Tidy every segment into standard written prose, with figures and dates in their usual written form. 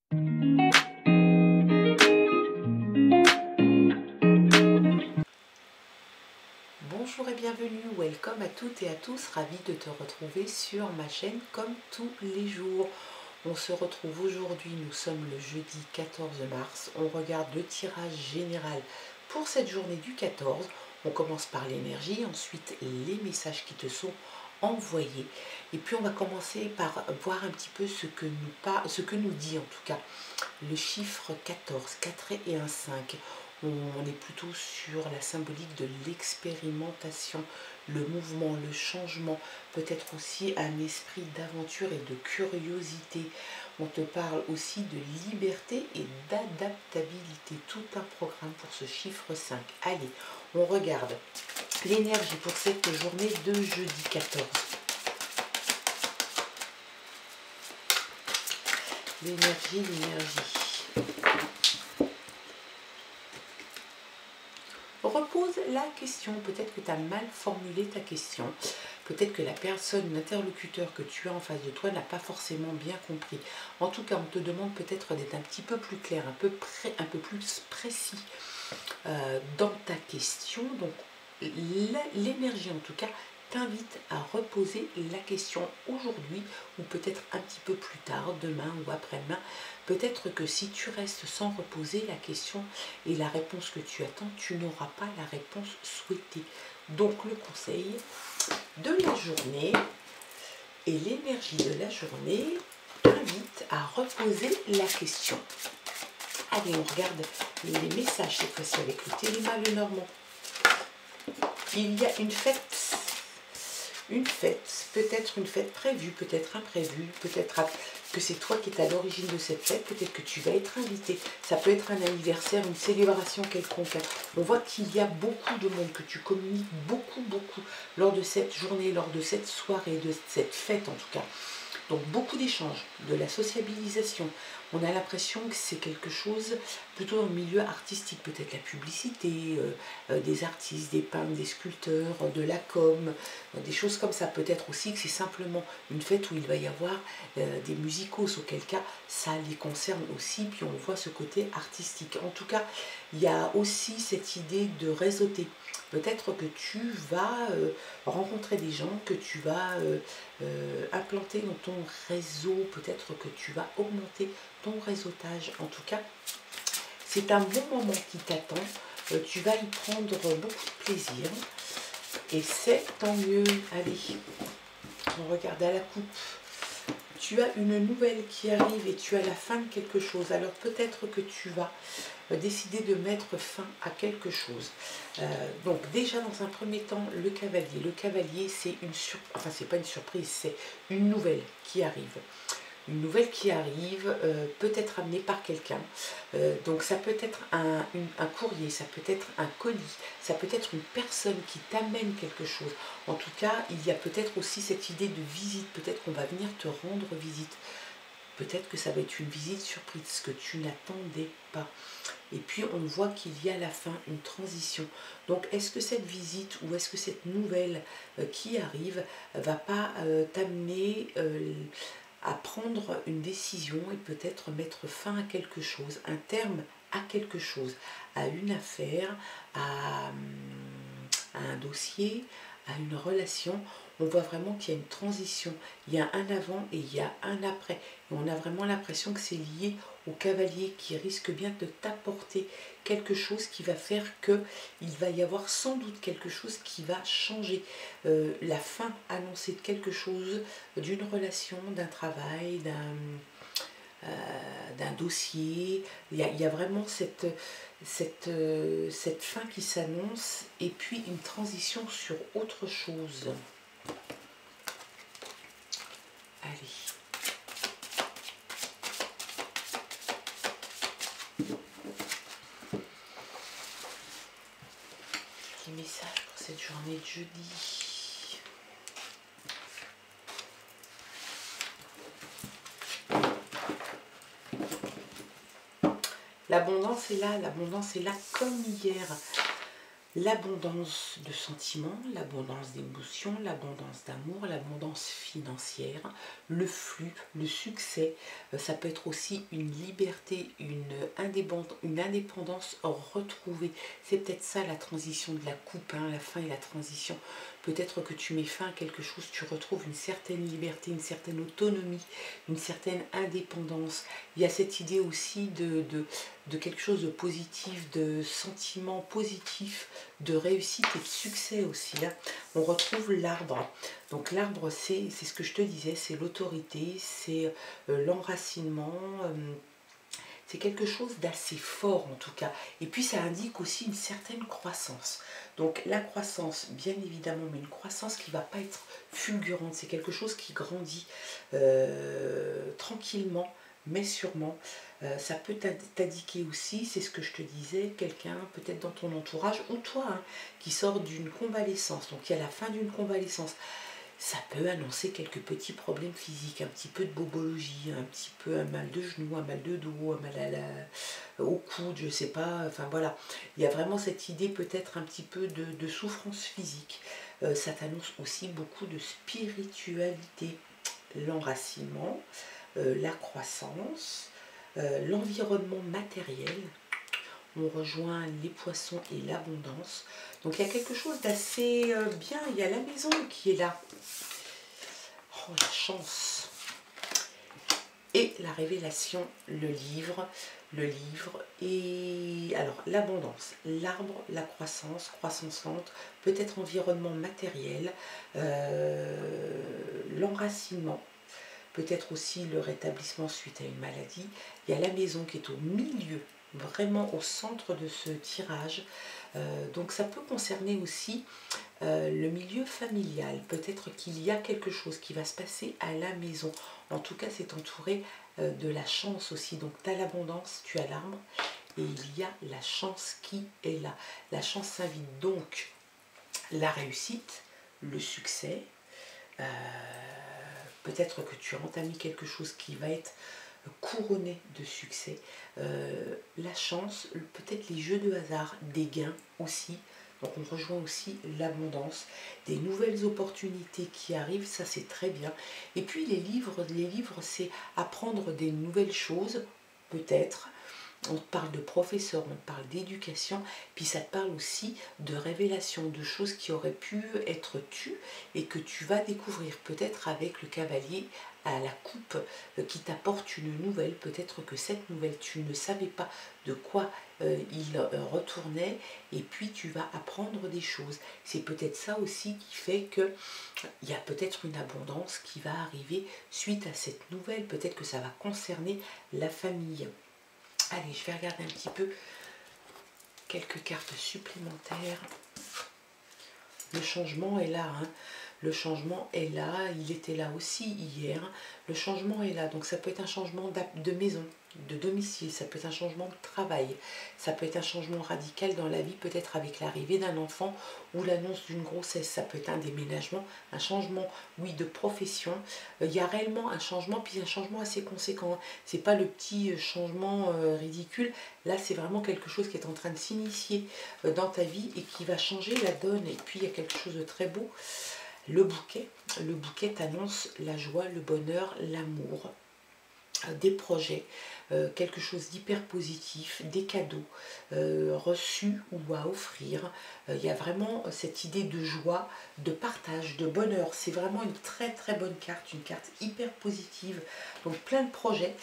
Bonjour et bienvenue, welcome à toutes et à tous, ravi de te retrouver sur ma chaîne comme tous les jours. On se retrouve aujourd'hui, nous sommes le jeudi 14 mars, on regarde le tirage général pour cette journée du 14. On commence par l'énergie, ensuite les messages qui te sont envoyés. Et puis on va commencer par voir un petit peu ce que nous dit en tout cas le chiffre 14, 4 et un 5. On est plutôt sur la symbolique de l'expérimentation, le mouvement, le changement, peut-être aussi un esprit d'aventure et de curiosité. On te parle aussi de liberté et d'adaptabilité. Tout un programme pour ce chiffre 5. Allez, on regarde l'énergie pour cette journée de jeudi 14. L'énergie. Repose la question, peut-être que tu as mal formulé ta question, peut-être que la personne, l'interlocuteur que tu as en face de toi n'a pas forcément bien compris. En tout cas, on te demande peut-être d'être un petit peu plus clair, un peu plus précis dans ta question. Donc l'énergie en tout cas t'invite à reposer la question aujourd'hui ou peut-être un petit peu plus tard, demain ou après-demain. Peut-être que si tu restes sans reposer la question et la réponse que tu attends, tu n'auras pas la réponse souhaitée. Donc le conseil de la journée et l'énergie de la journée t'invite à reposer la question. Allez, on regarde les messages cette fois-ci avec le Téléma Lenormand. Il y a une fête, peut-être une fête prévue, peut-être imprévue, peut-être que c'est toi qui es à l'origine de cette fête, peut-être que tu vas être invité. Ça peut être un anniversaire, une célébration quelconque. On voit qu'il y a beaucoup de monde, que tu communiques beaucoup lors de cette journée, lors de cette soirée, de cette fête en tout cas. Donc beaucoup d'échanges, de la sociabilisation. On a l'impression que c'est quelque chose plutôt dans le milieu artistique, peut-être la publicité, des artistes, des peintres, des sculpteurs, de la com, des choses comme ça. Peut-être aussi que c'est simplement une fête où il va y avoir des musicos, auquel cas ça les concerne aussi, puis on voit ce côté artistique. En tout cas, il y a aussi cette idée de réseauter. Peut-être que tu vas rencontrer des gens, que tu vas implanter dans ton réseau, peut-être que tu vas augmenter ton réseautage. En tout cas, c'est un bon moment qui t'attend. Tu vas y prendre beaucoup de plaisir et c'est tant mieux. Allez, on regarde à la coupe. Tu as une nouvelle qui arrive et tu as la fin de quelque chose. Alors peut-être que tu vas décider de mettre fin à quelque chose. Donc déjà dans un premier temps, le cavalier. Le cavalier, c'est une surprise, enfin c'est pas une surprise, c'est une nouvelle qui arrive. Une nouvelle qui arrive, peut être amenée par quelqu'un. Donc ça peut être un courrier, ça peut être un colis, ça peut être une personne qui t'amène quelque chose. En tout cas, il y a peut-être aussi cette idée de visite, peut-être qu'on va venir te rendre visite. Peut-être que ça va être une visite surprise que tu n'attendais pas. Et puis on voit qu'il y a à la fin une transition. Donc est-ce que cette visite ou est-ce que cette nouvelle qui arrive va pas t'amener à prendre une décision et peut-être mettre fin à quelque chose, un terme à quelque chose, à une affaire, à un dossier, à une relation. On voit vraiment qu'il y a une transition, il y a un avant et il y a un après. Et on a vraiment l'impression que c'est lié au cavalier qui risque bien de t'apporter quelque chose qui va faire qu'il va y avoir sans doute quelque chose qui va changer. La fin annoncée de quelque chose, d'une relation, d'un travail, d'un dossier. Il y a vraiment cette fin qui s'annonce et puis une transition sur autre chose. Allez. Petit message pour cette journée de jeudi. L'abondance est là comme hier. l'abondance de sentiments, l'abondance d'émotions, l'abondance d'amour, l'abondance financière, le flux, le succès. Ça peut être aussi une liberté, une indépendance retrouvée. C'est peut-être ça la transition de la coupe, hein, la fin et la transition. Peut-être que tu mets fin à quelque chose, tu retrouves une certaine liberté, une certaine autonomie, une certaine indépendance. Il y a cette idée aussi de quelque chose de positif, de sentiments positifs, de réussite et de succès aussi. Là, on retrouve l'arbre. Donc l'arbre, c'est ce que je te disais, c'est l'autorité, c'est l'enracinement, c'est quelque chose d'assez fort en tout cas. Et puis ça indique aussi une certaine croissance. Donc la croissance, bien évidemment, mais une croissance qui ne va pas être fulgurante. C'est quelque chose qui grandit tranquillement, mais sûrement. Ça peut t'indiquer aussi, c'est ce que je te disais, quelqu'un peut-être dans ton entourage, ou toi, hein, qui sort d'une convalescence. Donc il y a la fin d'une convalescence. Ça peut annoncer quelques petits problèmes physiques, un petit peu de bobologie, un petit peu un mal de genou, un mal de dos, un mal au coude, je sais pas, enfin voilà. Il y a vraiment cette idée peut-être un petit peu de souffrance physique. Ça t'annonce aussi beaucoup de spiritualité, l'enracinement, la croissance, l'environnement matériel. On rejoint les poissons et l'abondance. Donc il y a quelque chose d'assez bien. Il y a la maison qui est là. Oh, la chance. Et la révélation, le livre et alors l'abondance, l'arbre, la croissance, croissance lente, peut-être environnement matériel, l'enracinement, peut-être aussi le rétablissement suite à une maladie. Il y a la maison qui est au milieu, vraiment au centre de ce tirage. Donc ça peut concerner aussi le milieu familial. Peut-être qu'il y a quelque chose qui va se passer à la maison. En tout cas, c'est entouré de la chance aussi. Donc tu as l'abondance, tu as l'arbre et il y a la chance qui est là. La chance s'invite donc la réussite, le succès. Peut-être que tu as entamé quelque chose qui va être couronné de succès, la chance, peut-être les jeux de hasard, des gains aussi. Donc on rejoint aussi l'abondance, des nouvelles opportunités qui arrivent, ça c'est très bien. Et puis les livres c'est apprendre des nouvelles choses, peut-être. On te parle de professeur, on te parle d'éducation, puis ça te parle aussi de révélation, de choses qui auraient pu être tues et que tu vas découvrir, peut-être avec le cavalier à la coupe qui t'apporte une nouvelle. Peut-être que cette nouvelle, tu ne savais pas de quoi il retournait et puis tu vas apprendre des choses. C'est peut-être ça aussi qui fait que il y a peut-être une abondance qui va arriver suite à cette nouvelle. Peut-être que ça va concerner la famille. Allez, je vais regarder un petit peu quelques cartes supplémentaires. Le changement est là, hein. Le changement est là, il était là aussi hier. Le changement est là, donc ça peut être un changement de maison, de domicile, ça peut être un changement de travail, ça peut être un changement radical dans la vie, peut-être avec l'arrivée d'un enfant ou l'annonce d'une grossesse, ça peut être un déménagement, un changement, oui, de profession. Il y a réellement un changement, puis un changement assez conséquent. C'est pas le petit changement ridicule, là c'est vraiment quelque chose qui est en train de s'initier dans ta vie et qui va changer la donne. Et puis il y a quelque chose de très beau. Le bouquet t'annonce la joie, le bonheur, l'amour, des projets, quelque chose d'hyper positif, des cadeaux reçus ou à offrir. Il y a vraiment cette idée de joie, de partage, de bonheur. C'est vraiment une très très bonne carte, une carte hyper positive. Donc plein de projets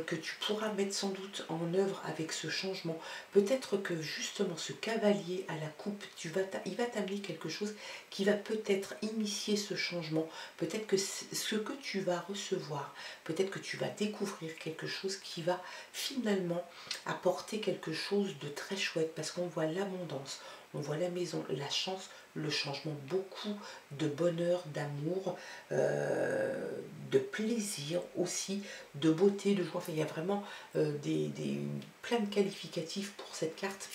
que tu pourras mettre sans doute en œuvre avec ce changement. Peut-être que justement ce cavalier à la coupe, il va t'amener quelque chose qui va peut-être initier ce changement. Peut-être que ce que tu vas recevoir, peut-être que tu vas découvrir quelque chose qui va finalement apporter quelque chose de très chouette, parce qu'on voit l'abondance, on voit la maison, la chance, le changement, beaucoup de bonheur, d'amour, de plaisir aussi, de beauté, de joie. Enfin, il y a vraiment plein de qualificatifs pour cette carte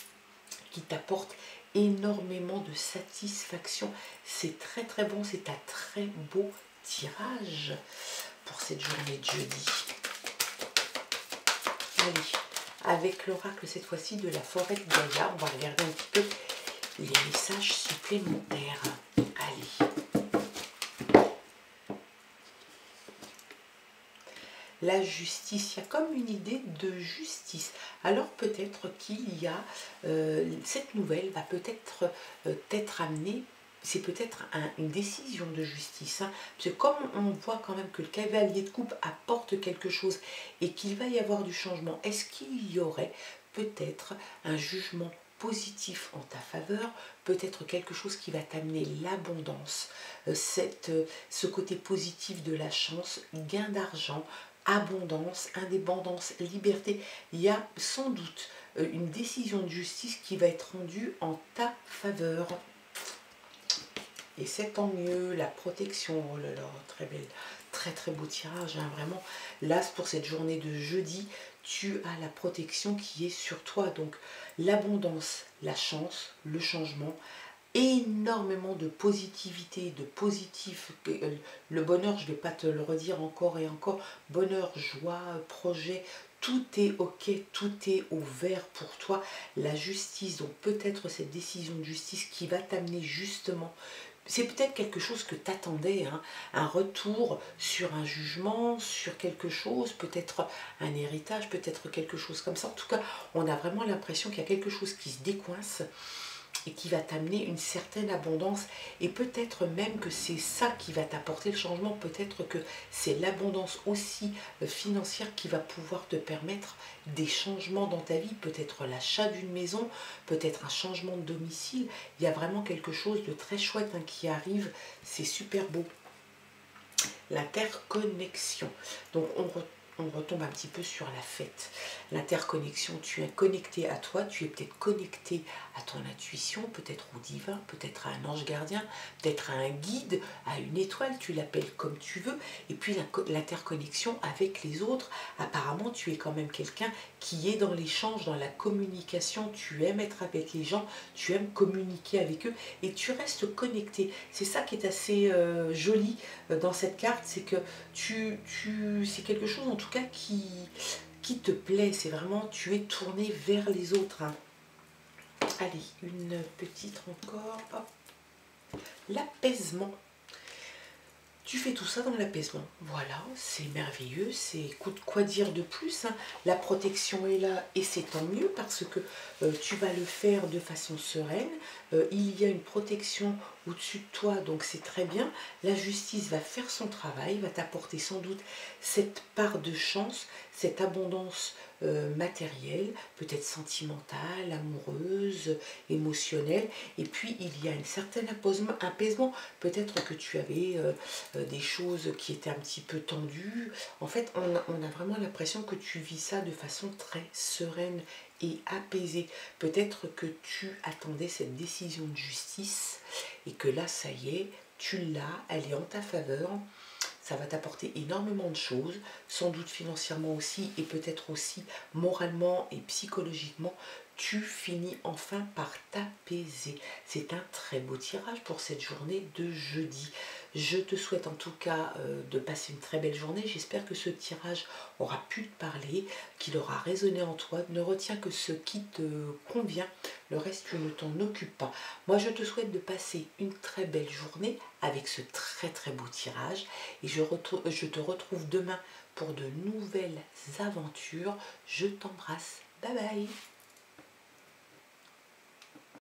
qui t'apporte énormément de satisfaction. C'est très très bon, c'est un très beau tirage pour cette journée de jeudi. Allez, avec l'oracle cette fois-ci de la forêt de Gaïa, on va regarder un petit peu les messages supplémentaires. Allez. La justice, il y a comme une idée de justice. Alors peut-être qu'il y a, cette nouvelle va peut-être t'être amenée, c'est peut-être une décision de justice. Hein, parce que comme on voit quand même que le cavalier de coupe apporte quelque chose et qu'il va y avoir du changement, est-ce qu'il y aurait peut-être un jugement positif en ta faveur, peut-être quelque chose qui va t'amener l'abondance, ce côté positif de la chance, gain d'argent, abondance, indépendance, liberté. Il y a sans doute une décision de justice qui va être rendue en ta faveur. Et c'est tant mieux, la protection, oh là là, très belle, très très beau tirage, hein, vraiment. Là, pour cette journée de jeudi, tu as la protection qui est sur toi. Donc l'abondance, la chance, le changement, énormément de positivité, de positif. Le bonheur, je ne vais pas te le redire encore et encore, bonheur, joie, projet, tout est ok, tout est au vert pour toi. La justice, donc peut-être cette décision de justice qui va t'amener justement, c'est peut-être quelque chose que tu attendais, hein, un retour sur un jugement, sur quelque chose, peut-être un héritage, peut-être quelque chose comme ça. En tout cas, on a vraiment l'impression qu'il y a quelque chose qui se décoince et qui va t'amener une certaine abondance, et peut-être même que c'est ça qui va t'apporter le changement, peut-être que c'est l'abondance aussi financière qui va pouvoir te permettre des changements dans ta vie, peut-être l'achat d'une maison, peut-être un changement de domicile. Il y a vraiment quelque chose de très chouette, hein, qui arrive, c'est super beau. L'interconnexion, donc on retombe un petit peu sur la fête. L'interconnexion, tu es connecté à toi, tu es peut-être connecté à ton intuition, peut-être au divin, peut-être à un ange gardien, peut-être à un guide, à une étoile, tu l'appelles comme tu veux. Et puis l'interconnexion avec les autres, apparemment tu es quand même quelqu'un qui est dans l'échange, dans la communication, tu aimes être avec les gens, tu aimes communiquer avec eux et tu restes connecté. C'est ça qui est assez joli dans cette carte, c'est que c'est quelque chose en tout cas qui te plaît, c'est vraiment, tu es tourné vers les autres. Hein. Allez, une petite encore, hop. L'apaisement. Tu fais tout ça dans l'apaisement. Voilà, c'est merveilleux. C'est, écoute, quoi dire de plus, hein. La protection est là et c'est tant mieux parce que tu vas le faire de façon sereine. Il y a une protection au-dessus de toi, donc c'est très bien. La justice va faire son travail, va t'apporter sans doute cette part de chance, cette abondance matérielle, peut-être sentimentale, amoureuse, émotionnelle. Et puis il y a une certaine apaisement. Peut-être que tu avais des choses qui étaient un petit peu tendues. En fait, on a vraiment l'impression que tu vis ça de façon très sereine et apaisée. Peut-être que tu attendais cette décision de justice et que là, ça y est, tu l'as, elle est en ta faveur. Ça va t'apporter énormément de choses, sans doute financièrement aussi et peut-être aussi moralement et psychologiquement. Tu finis enfin par t'apaiser. C'est un très beau tirage pour cette journée de jeudi. Je te souhaite en tout cas de passer une très belle journée. J'espère que ce tirage aura pu te parler, qu'il aura résonné en toi. Ne retiens que ce qui te convient. Le reste, tu ne t'en occupes pas. Moi, je te souhaite de passer une très belle journée avec ce très très beau tirage. Et je te retrouve demain pour de nouvelles aventures. Je t'embrasse. Bye bye.